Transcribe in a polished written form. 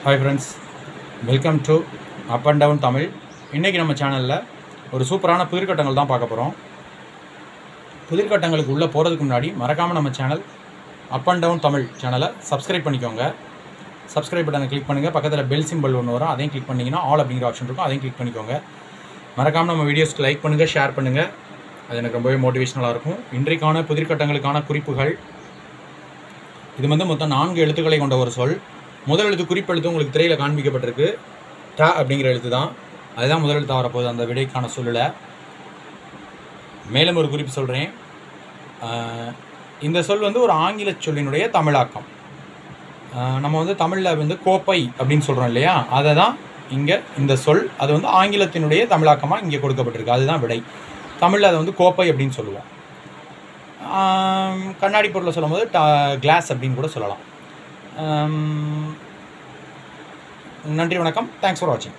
Hi friends, welcome to up and down Tamil. இன்றைக்கி நம்ம சேனலில் ஒரு சூப்பரான புதிர்கட்டங்கள் தான் பார்க்க போகிறோம். புதிர்கட்டங்களுக்கு உள்ளே போகிறதுக்கு முன்னாடி மறக்காமல் நம்ம channel up and down Tamil சேனலை சப்ஸ்கிரைப் பண்ணிக்கோங்க. சப்ஸ்கிரைப் பட்டனை கிளிக் பண்ணுங்கள். பக்கத்தில் பெல் சிம்பிள் ஒன்று வரும், அதையும் கிளிக் பண்ணிங்கன்னா ஆல் அப்படிங்கிற ஆப்ஷன் இருக்கும், அதையும் கிளிக் பண்ணிக்கோங்க. மறக்காமல் நம்ம வீடியோஸ்க்கு லைக் பண்ணுங்கள், ஷேர் பண்ணுங்கள். அது எனக்கு ரொம்பவே மோட்டிவேஷனலாக இருக்கும். இன்றைக்கான புதிர்கட்டங்களுக்கான குறிப்புகள். இது மொத்தம் 4 எழுத்துக்களை கொண்ட ஒரு சொல். முதல் எழுத்து குறிப்பெழுத்து உங்களுக்கு திரையில் காண்பிக்கப்பட்டிருக்கு. ட அப்படிங்கிற எழுத்து தான், அதுதான் முதல் எழுத்தாக வரப்போகுது அந்த விடைக்கான சொல்லில். மேலும் ஒரு குறிப்பு சொல்கிறேன். இந்த சொல் ஒரு ஆங்கில சொல்லினுடைய தமிழாக்கம். நம்ம தமிழில் கோப்பை அப்படின்னு சொல்கிறோம் இல்லையா, அதை தான் இங்கே இந்த சொல். அது ஆங்கிலத்தினுடைய தமிழாக்கமாக இங்கே கொடுக்கப்பட்டிருக்கு. அதுதான் விடை. தமிழில் அதை கோப்பை அப்படின்னு சொல்லுவோம். கண்ணாடி பொருளை சொல்லும் போது கிளாஸ் அப்படின்னு கூட சொல்லலாம். நன்றி, வணக்கம். தேங்க்ஸ் ஃபார் வாட்சிங்.